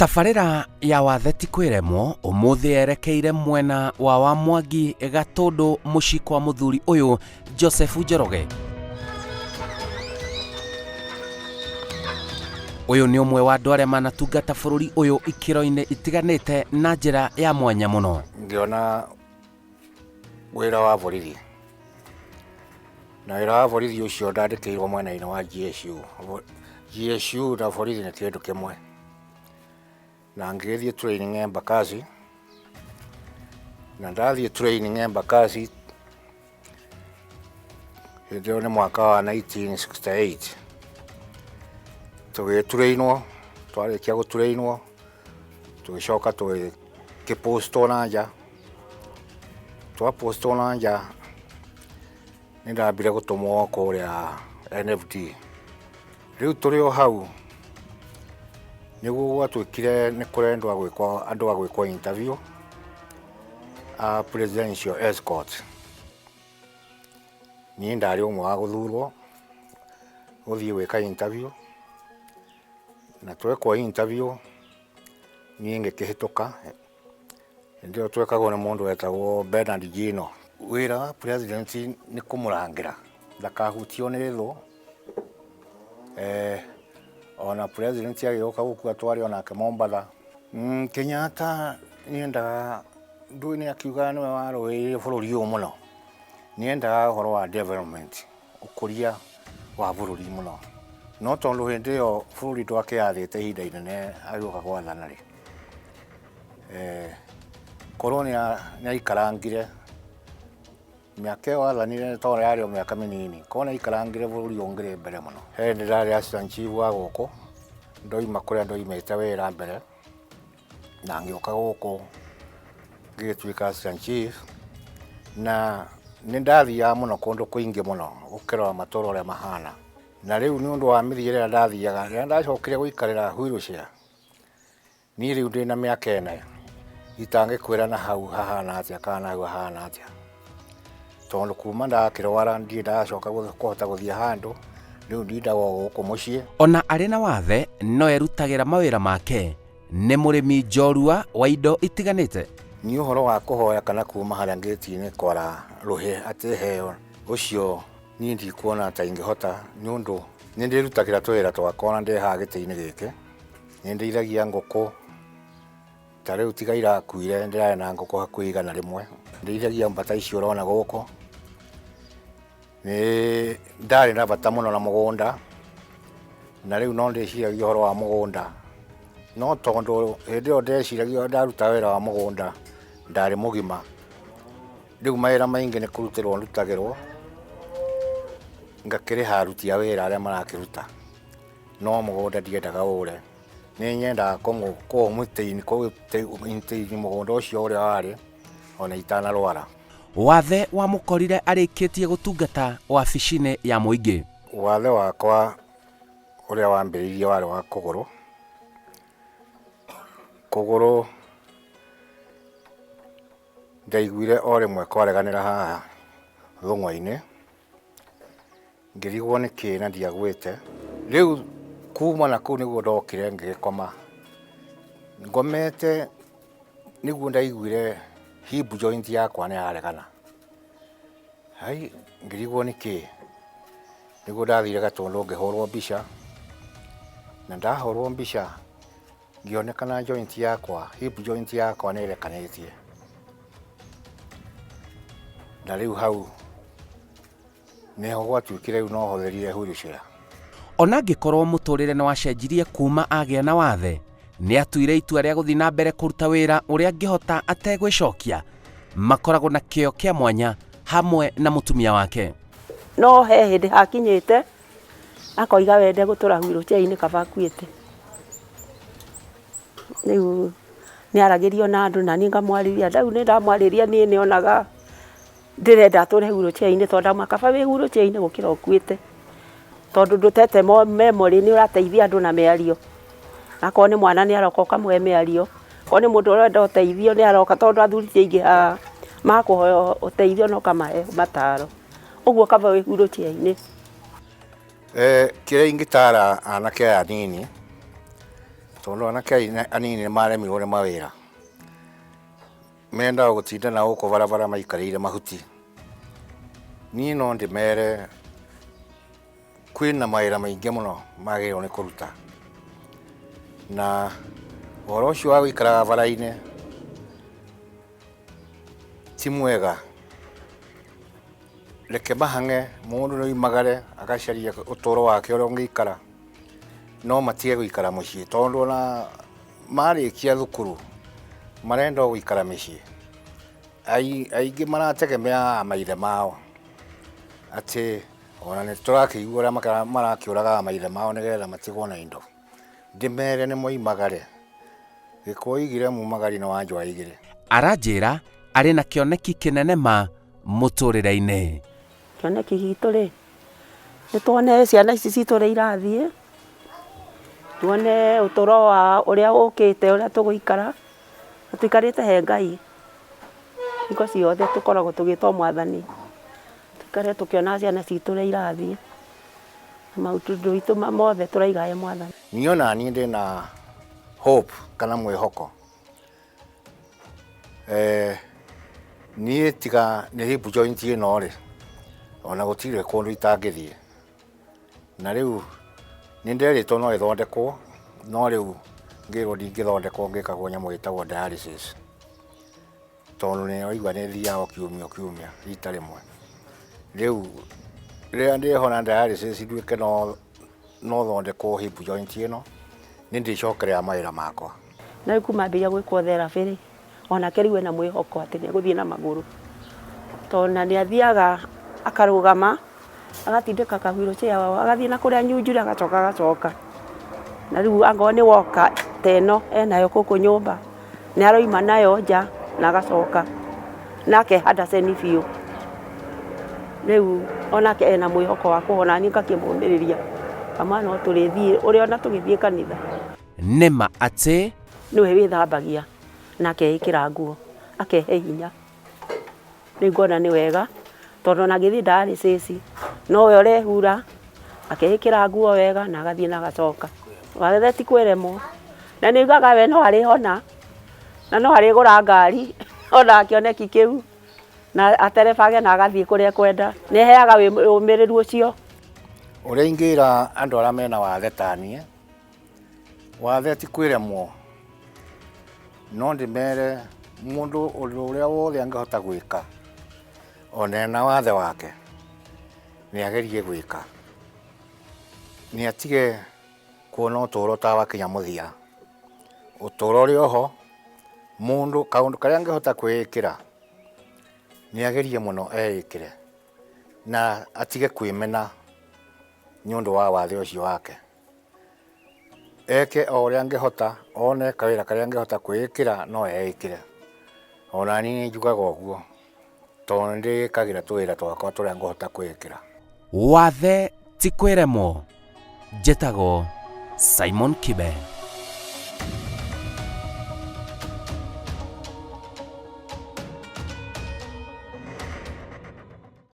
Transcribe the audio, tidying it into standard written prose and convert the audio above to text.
Tabarĩra ya wathe ti kwĩremwo ũmũthĩ yerekeire mwena wa Mwangi Gatũndũ mũciĩ kwa mũthuri ũyũ Joseph Njoroge. Ũyũ nĩ ũmwe wa andũ arĩa manatungata bũrũri ũyũ ikĩro-inĩ itiganĩte na njĩra ya mwanya mũno. Ngĩona wĩra wa borithi na wĩra wa borithi ũcio ndandĩkĩirwo mwena-inĩ wa GSU. GSU na borithi nĩ kĩndũ kĩmwe. Na ngĩthiĩ training Embakasi, na ndathiĩ training Embakasi hĩndĩ ĩyo nĩ mwaka wa 1968. Tũgĩturainwo, twarĩkia gũturainwo tũgĩcoka tũgĩpostwo na nja. Twapostwo na nja nĩ ndambire gũtũmwo kũrĩa NFD. Rĩu tũrĩ o hau nĩguo gwatuĩkire nĩ kũrendwo andũ a gwĩkwo interview a presidential escort. Niĩ ndarĩ ũmwe wa gũthurwo gũthiĩ gwĩka interview, na twekwo interview niĩ ngĩkĩhĩtũka. Hĩndĩ ĩyo twekagwo nĩ mũndũ wetagwo Bernard Gino. Wĩra wa president nĩ kũmũrangĩra ndakahutio nĩ thũ. Ona president agĩũka gũkua twari onake Mombatha. Kenyatta nĩendaga nĩ akiuga nĩwe warũĩrĩire bũrũri ũyũ mũno. Nĩendaga ũhoro wa development, ũkũria wa bũrũri mũno. No tondũ hĩndĩ ĩyo bũrũri ndwakĩathĩte ihinda inene agĩũka gwathana rĩ, korwo nĩaikarangire mĩaka ĩyo wathanire tondũ yarĩ o mĩaka mĩnini, korwo nĩaikarangire bũrũri ũngĩrĩ mbere mũno. Hĩndĩ ndarĩ assistant chief wa gũkũ, ndoima kũrĩa ndoimĩte wĩra mbere na ngĩũka gũkũ ngĩgĩtuĩka assistant chief, na nĩ ndathiaga mũno kũndũ kũingĩ mũno gũkĩrora matũra ũrĩa mahana. Na rĩu nĩ ũndũ wa mĩthiĩre ĩrĩa ndathiaga, rĩrĩa ndacokire gũikarĩra wheelchair, niĩ rĩu ndĩ na mĩaka ĩna itangĩkwĩra na hau hahana atĩa kana na hau hahana atĩa, tondũ kuma ndakĩrwara ndirĩ ndacoka kũhota gũthiĩ handũ. Rĩu ndindagwo gũkũ mũciĩ. Ona arĩ na wathe no erutagĩra mawĩra make. Nĩ mũrĩmi njorua wa indo itiganĩte. Nĩ ũhoro wa kũhoya kana kuma harĩa ngĩti-inĩ kwara rũhĩ atĩ heo ũcio niĩ ndikuona ta ingĩhota, nĩ ũndũ nĩ ndĩrutagĩra tũwĩra twakwa na ndĩ haha gĩtĩ-inĩ gĩkĩ. Nĩ ndĩithagia ngũkũ, ta rĩu tiga irakuire ndĩrarĩ na ngũkũ hakuhĩ 100. Ndĩithagia mbata icio ũrona gũkũ. Nĩ ndarĩ na bata mũno na mũgũnda, na rĩu no ndĩciragia ũhoro wa mũgũnda. No tondũ hĩndĩ ĩyo ndeciragia ndaruta wĩra wa mũgũnda ndarĩ mũgima, rĩu mawĩra maingĩ nĩ kũrutĩrwo ndutagĩrwo, ngakĩrĩha aruti a wĩra arĩa marakĩruta. No mũgũnda ndiendaga ũre, nĩ nyendaga kũmũteini mũgũnda ũcio ũrĩa warĩ ona itanarwara. Wathe wamũkorire arĩkĩtie gũtungata wabici-inĩ ya mũingĩ. Wathe wakwa ũrĩa wambĩrĩirie warĩ wa kũgũrũ. Kũgũrũ ndaiguire o rĩmwe kwareganĩra haha thũng'wa-inĩ, ngĩrigwo nĩkĩ na ndiagwĩte. Rĩu kuma na kũu nĩguo ndokire ngĩgĩkoma. Ngomete nĩguo ndaiguire hip joint yakwa nĩ yaregana. Hai ngĩrigwo nĩkĩ, nĩguo ndathire Gatũndũ ngĩhũrwo mbica, na ndahũrwo mbica ngĩonekana joint yakwa, hip joint yakwa nĩ ĩrekanĩtie. Na rĩu hau nĩho gwatuĩkire rĩu no hũthĩrire wheelchair. Ona angĩkorwo mũtũrĩre nĩ wacenjirie kuma agĩa na wathe, nĩ atuire itua rĩa gũthiĩ na mbere kũruta wĩra ũrĩa angĩhota ategwĩcokia. Makoragwo na kĩo kĩa mwanya hamwe na mũtumia wake. No he hĩndĩ hakinyĩte akoiga wende gũtũra wheelchair-inĩ kaba akuĩte. Rĩu nĩaragĩrio na andũ na niĩ ngamwarĩria, rĩu nĩ ndamwarĩria niĩ nĩonaga ndĩrenda atũre wheelchair-inĩ tondũ ndauma kaba wĩ wheelchair-inĩ gũkĩra ũkuĩte, tondũ ndũtete memory nĩ ũrateithia andũ na mĩario. Akorwo nĩ mwana nĩ aroka ũkamũhe mĩario, akorwo nĩ mũndũ ũrenda ũteithio nĩ aroka, tondũ athuri ti aingĩ haha makũhoya ũteithio no kamahe mataro. Ũguo kaba wĩ wheelchair-inĩ. Kĩrĩa ingĩtara anake aya nini tondu anake anini nĩ maremirwo nĩ mawĩra, mendaga gũtinda na gũkũ barabara maikarĩire mahuti. Niĩ no ndĩmere kwĩna mawĩra maingĩ mũno magĩrĩirwo nĩ kũruta, na ũhoro ũcio wa gũikaraga bara-inĩ ti mwega. Reke mahang'e, mũndũ no oimagare agacaria ũtũũro wake ũrĩa ũngĩikara, no matige gũikara mũciĩ, tondũ ona marĩkia thukuru marenda gũikara mĩciĩ. Aingĩ marategemea maithe mao, atĩ ona nĩ tũrakĩigua ũrĩa marakĩũragaga maithe mao nĩgetha matigwo na indo. Ndĩmere nĩ moimagare, gĩkũyũ oigire mumagari-inĩ wa njũa igĩrĩ. Aranjĩra arĩ na kĩoneki kĩnene ma mũtũrĩre-inĩ. Kĩoneki gitũ rĩ, nĩ tuone ciana ici citũ ũrĩa irathiĩ, tuone ũtũũro wa ũrĩa ũkĩte ũrĩa tũgũikara, na tũikarĩte he Ngai. Hingo ciothe tũkoragwo tũgĩtwo Mwathani, tũikare tũkĩona ciana citũ ũrĩa irathiĩ, na maũndũ witũ mothe tũraiga he Mwathani. Niĩ ona niĩ ndĩna hope kana mwĩhoko. Niĩ tiga nĩ hip joint ĩno rĩ, ona gũtirĩ kũndũ itangĩthiĩ. Na rĩu nĩ nderĩtwo no ĩthondekwo, no rĩu ngĩrwo ndingĩthondekwo ngĩkagwo nyamũ ĩtagwo dialysis, tondũ nĩ waigua nĩ thiaga o kiumia rita rĩmwe. Rĩu rĩrĩa ndĩhona dialysis nduĩke no thondekwo hip joint ĩno, nĩ ndĩcokerera mawĩra makwa. Na rĩu kuma mbĩrĩria gwĩkwo therapy rĩ, onake rĩu ena mwĩhoko atĩ nĩ egũthiĩ na magũrũ, tondũ na nĩ athiaga akarũgama, agatindĩka ka-wheelchair agathiĩ na kũrĩa Nyunjure agacoka. Na rĩu angorwo nĩ walker ta ĩno enayo gũkũ nyũmba, nĩ aroima nayo nja na agacoka, na akehanda ceni biũ. Rĩu onake ena mwĩhoko wa kũhona, niĩ ngakĩmũmĩrĩria kama no tũrĩthiĩ ũrĩa ona tũgĩthiĩ kanitha. Nĩma atĩ nĩwe wĩthambagia na akeĩkĩra nguo, akehe hinya. Rĩu ngona nĩ wega, tondũ ona angĩthiĩ dialysis nowe ũrehura, akeĩkĩra nguo wega na agathiĩ na agacoka. Wathe ti kwĩremwo, na nĩ ugaga we no arĩhona, na no arĩgũra ngari ona kĩoneki kĩu, na aterebage na agathiĩ kũrĩa ekwenda. Nĩ heaga ũmĩrĩru ũcio. Ũrĩa ingĩra andũ arĩa mena wathe ta niĩ, wathe ti kwĩremwo, no ndĩmere mũndũ ũrĩa wothe angĩhota gwĩka, ona ena wathe wake, nĩ agerie gwĩka. Nĩ atige kuona ũtũũro ta wakinya mũthia. Ũtũũro ũrĩ oho, mũndũ kaũndũ karĩa angĩhota kwĩĩkĩra, nĩ agerie mũno eĩkĩre, na atige kwĩmena nĩ ũndũ wa wathe ũcio wake. Eke o ũrĩa angĩhota, one kawĩra karĩa angĩhota kwĩĩkĩra no eĩkĩre. Ona niĩ nĩ njugaga ũguo, tondũ nĩ ndĩĩkagĩra tũwĩra twakwa tũrĩa ngũhota kwĩĩkĩra. Wathe ti kwĩremwo. Njĩtagwo Simon Kibe.